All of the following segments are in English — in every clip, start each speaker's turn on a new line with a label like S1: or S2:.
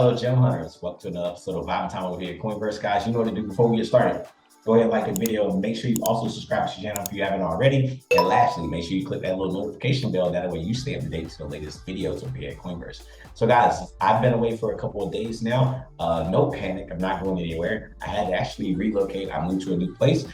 S1: Hello, Gem Hunters. Welcome to another episode of Vibe Time over here at Coinverse. Guys, you know what to do before we get started. Go ahead and like the video and make sure you also subscribe to the channel if you haven't already. And lastly, make sure you click that little notification bell. That way you stay up to date to the latest videos over here at Coinverse. So guys, I've been away for a couple of days now. No panic, I'm not going anywhere. I had to actually relocate. I moved to a new place.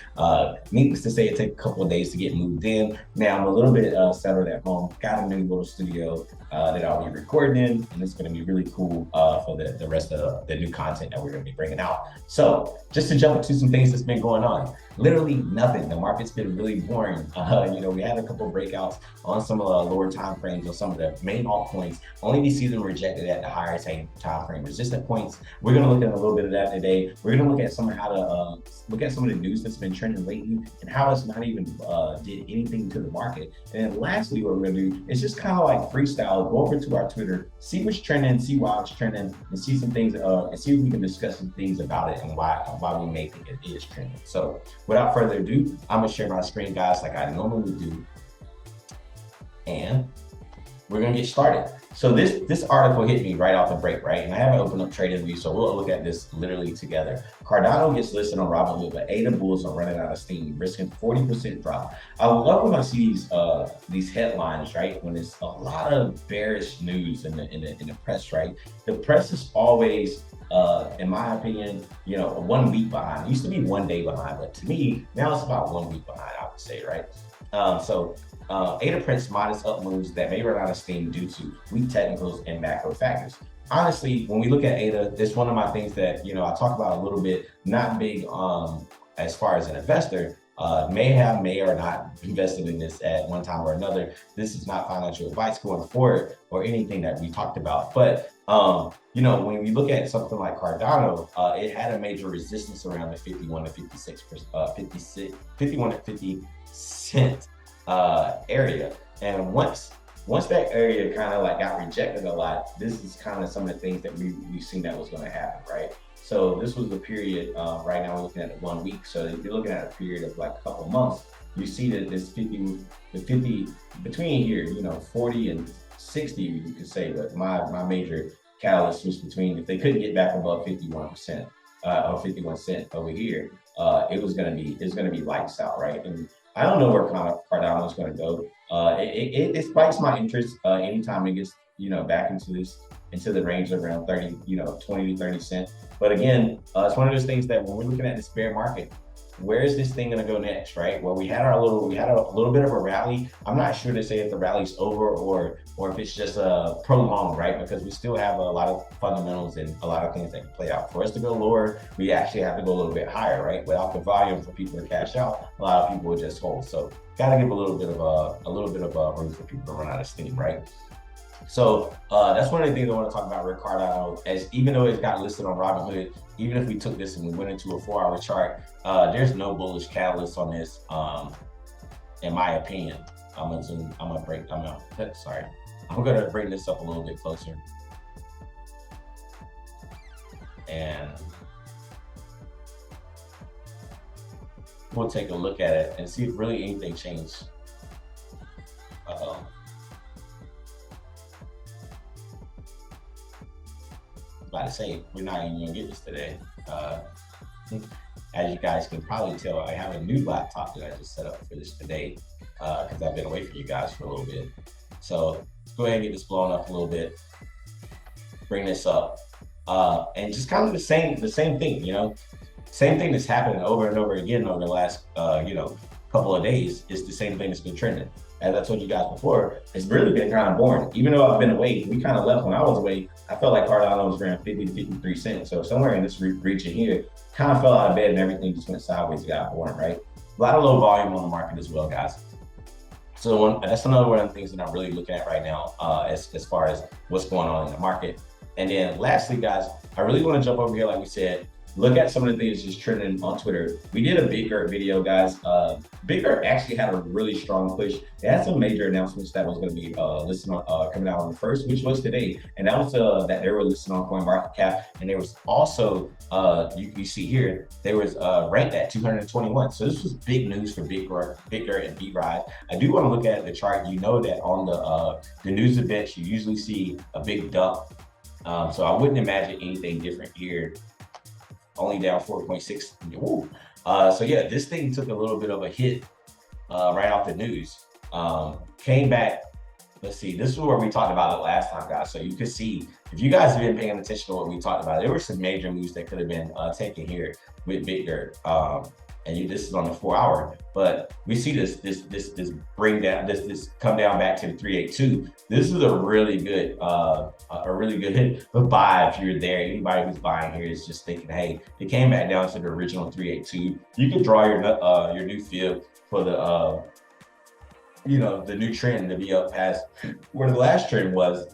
S1: Needless to say, it took a couple of days to get moved in. Now I'm a little bit settled at home. Got a new little studio that I'll be recording in, and it's going to be really cool for the rest of the new content that we're going to be bringing out. So just to jump into some things that's been going on, literally nothing. The market's been really boring. We had a couple of breakouts on some of the lower time frames on some of the main altcoins. Only we see them rejected at the higher time frame resistant points. We're going to look at a little bit of that today. We're going to look at some of how to look at some of the news that's been trending lately and how it's not even did anything to the market. And then lastly, what we're going to do is just kind of like freestyle, go over to our Twitter, see what's trending, see why it's trending, and see some things, and see if we can discuss some things about it and why we may think it is trending. So without further ado, I'm gonna share my screen, guys, like I normally do, and we're gonna get started. So this article hit me right off the break, right? And I haven't opened up TradingView, so we'll look at this literally together. Cardano gets listed on Robinhood, but ADA bulls are running out of steam, risking 40% drop. I love when I see these headlines, right? When it's a lot of bearish news in the press, right? The press is always, in my opinion, 1 week behind. It used to be 1 day behind, but to me, now it's about 1 week behind, I would say, right? ADA prints modest up moves that may run out of steam due to weak technicals and macro factors. Honestly, when we look at ADA, it's one of my things that, I talk about a little bit, not big as far as an investor, may or not invested in this at one time or another. This is not financial advice going forward or anything that we talked about. But, when we look at something like Cardano, it had a major resistance around the 51 to 50 cent area. And once that area kind of like got rejected a lot, this is kind of some of the things that we've seen that was going to happen, right? So this was the period, right now we're looking at 1 week. So if you're looking at a period of like a couple months, you see that this 50 between here, 40 and 60, you could say, but my major catalyst was between, if they couldn't get back above 51%, or 51 cent over here, it's going to be lights out, right? And I don't know where Cardano is going to go. It spikes my interest anytime it gets back into the range of around 30, 20 to 30 cents. But again, it's one of those things that when we're looking at this bear market, where is this thing going to go next, right? Well, we had a little bit of a rally. I'm not sure to say if the rally's over or if it's just prolonged, right? Because we still have a lot of fundamentals and a lot of things that can play out. For us to go lower, we actually have to go a little bit higher, right? Without the volume for people to cash out, a lot of people will just hold. So got to give a little bit of room for people to run out of steam, right? So that's one of the things I want to talk about with Cardano, as even though it's got listed on Robinhood, even if we took this and we went into a 4-hour chart, there's no bullish catalyst on this, in my opinion. I'm gonna bring this up a little bit closer. And we'll take a look at it and see if really anything changed. About to say, we're not even gonna get this today. As you guys can probably tell, I have a new laptop that I just set up for this today, because I've been away from you guys for a little bit. So let's go ahead and get this blown up a little bit, bring this up, and just kind of the same thing, same thing that's happening over and over again over the last couple of days. Is the same thing that's been trending. As I told you guys before, it's really been kind of boring. Even though I've been away, we kind of left when I was away. I felt like Cardano was around 50 to 53 cents. So somewhere in this region here, kind of fell out of bed and everything just went sideways, got boring, right? A lot of low volume on the market as well, guys. So that's another one of the things that I'm really looking at right now, as far as what's going on in the market. And then lastly, guys, I really want to jump over here, like we said, look at some of the things just trending on Twitter. We did a Big Earth video, guys. Big Earth actually had a really strong push. It had some major announcements that was going to be listed on, coming out on the 1st, which was today. And that was that they were listed on CoinMarketCap. And there was also, you see here, there was ranked at 221. So this was big news for Big Earth and B-Rise. I do want to look at the chart. You know that on the news events, you usually see a big dump So I wouldn't imagine anything different here. Only down 4.6. Ooh. So yeah, this thing took a little bit of a hit right off the news. Came back. Let's see. This is where we talked about it last time, guys. So you could see if you guys have been paying attention to what we talked about, there were some major moves that could have been taken here with Big Dirt. This is on the 4 hour, but we see this bring down, this come down back to the 382. This is a really good hit. But buy if you're there. Anybody who's buying here is just thinking, hey, it came back down to the original 382. You can draw your new field for the the new trend to be up past where the last trend was,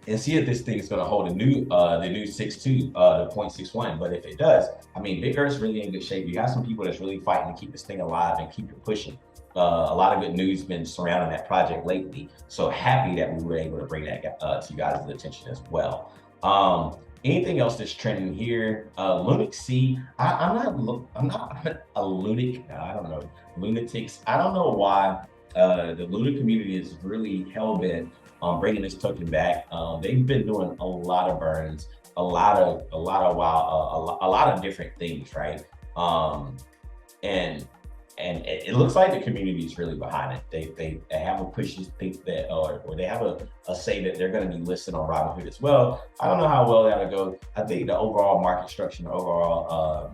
S1: and see if this thing is going to hold the new 6.2, the 0.61. But if it does, I mean, Big Earth's really in good shape. You got some people that's really fighting to keep this thing alive and keep it pushing. A lot of good news been surrounding that project lately. So happy that we were able to bring that to you guys' attention as well. Anything else that's trending here? Lunatic C. I'm not a lunatic. I don't know. Lunatics. I don't know why the Luna community is really hell bent on bringing this token back. They've been doing a lot of burns, a lot of different things, right? And it looks like the community is really behind it. They have a push to think that, or they have a say that they're going to be listed on Robinhood as well. I don't know how well that'll go. I think the overall market structure, the overall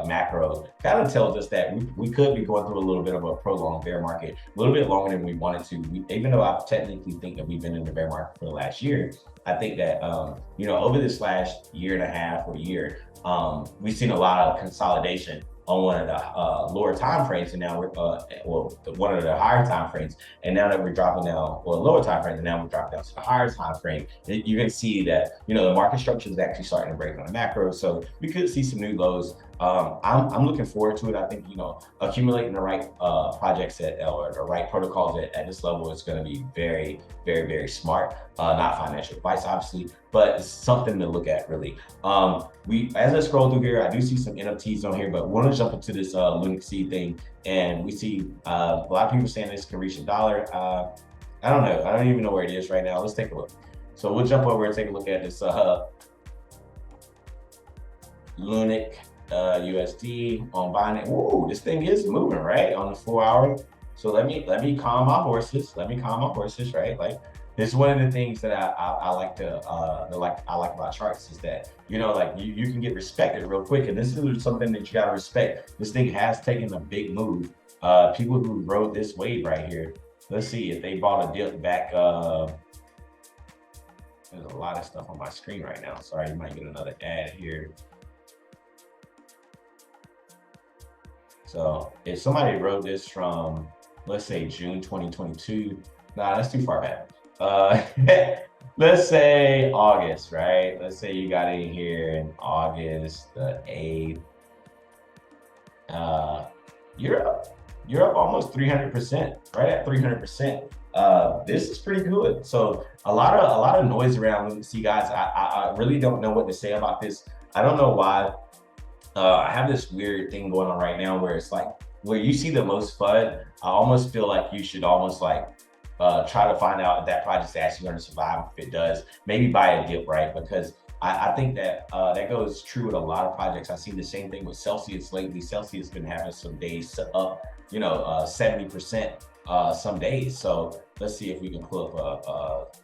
S1: macro kind of tells us that we could be going through a little bit of a prolonged bear market, a little bit longer than we wanted to. Even though I technically think that we've been in the bear market for the last year, I think that over this last year and a half or year, we've seen a lot of consolidation on one of the lower time frames, and now we're one of the higher time frames, and now that we're dropping down, or lower time frames, and now we're dropping down to the higher time frame, you're going to see that the market structure is actually starting to break on the macro. So we could see some new lows. I'm looking forward to it. I think accumulating the right projects or the right protocols at this level is going to be very, very, very smart. Not financial advice, obviously, but it's something to look at, really. As I scroll through here, I do see some NFTs on here, but we want to jump into this Lunatic C thing, and we see a lot of people saying this can reach $1. I don't know. I don't even know where it is right now. Let's take a look. So we'll jump over and take a look at this Lunatic USD on Binance. Whoa, this thing is moving, right, on the 4 hour. So let me calm my horses. Right? Like, this is one of the things that I like about charts, is that you can get respected real quick, and this is something that you gotta respect. This thing has taken a big move. People who rode this wave right here. Let's see if they bought a dip back. There's a lot of stuff on my screen right now. Sorry, you might get another ad here. So if somebody wrote this from, let's say, June 2022, nah, that's too far back. Let's say August, right? Let's say you got in here in August the 8th. You're up almost 300%, right at 300%. This is pretty good. So a lot of noise around. See, guys, I really don't know what to say about this. I don't know why. I have this weird thing going on right now where it's like, where you see the most FUD, I almost feel like you should almost try to find out if that project's actually going to survive. If it does, maybe buy a dip, right? Because I think that that goes true with a lot of projects. I've seen the same thing with Celsius lately. Celsius has been having some days up, 70% some days. So let's see if we can pull up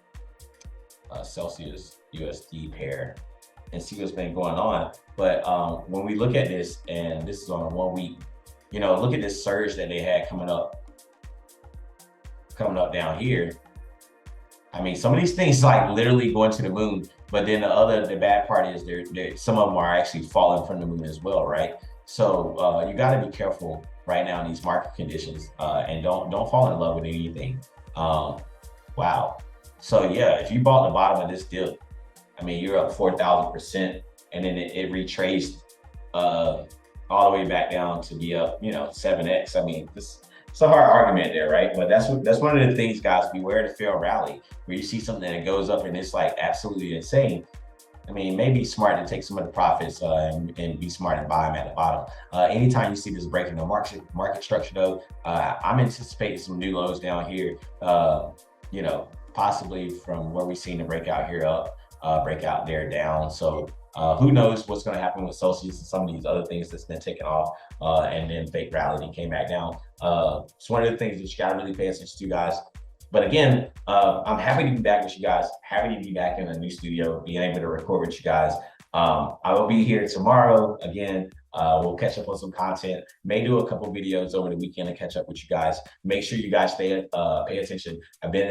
S1: a Celsius USD pair and see what's been going on. But when we look at this, and this is on a 1 week, look at this surge that they had coming up down here. I mean, some of these things literally going to the moon, but then the bad part is some of them are actually falling from the moon as well, right? So you got to be careful right now in these market conditions, and don't fall in love with anything. Wow. So yeah, if you bought the bottom of this dip, I mean, you're up 4,000%, and then it retraced all the way back down to be up, 7x. I mean, it's a hard argument there, right? But that's one of the things, guys. Beware the fair rally, where you see something that goes up and it's absolutely insane. I mean, it may be smart to take some of the profits and be smart and buy them at the bottom. Anytime you see this breaking the market structure, though, I'm anticipating some new lows down here. Possibly from where we've seen the breakout here up. breakout there down. So who knows what's going to happen with Celsius and some of these other things that's been taken off, and then fake rallied and came back down. It's one of the things that you got to really pay attention to, guys. But again, I'm happy to be back with you guys. Happy to be back in a new studio, being able to record with you guys. I will be here tomorrow again. We'll catch up on some content. May do a couple videos over the weekend to catch up with you guys. Make sure you guys pay attention. I've been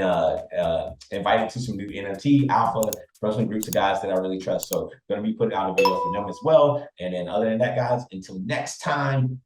S1: invited to some new NFT alpha from some groups of guys that I really trust. So going to be putting out a video for them as well. And then other than that, guys, until next time,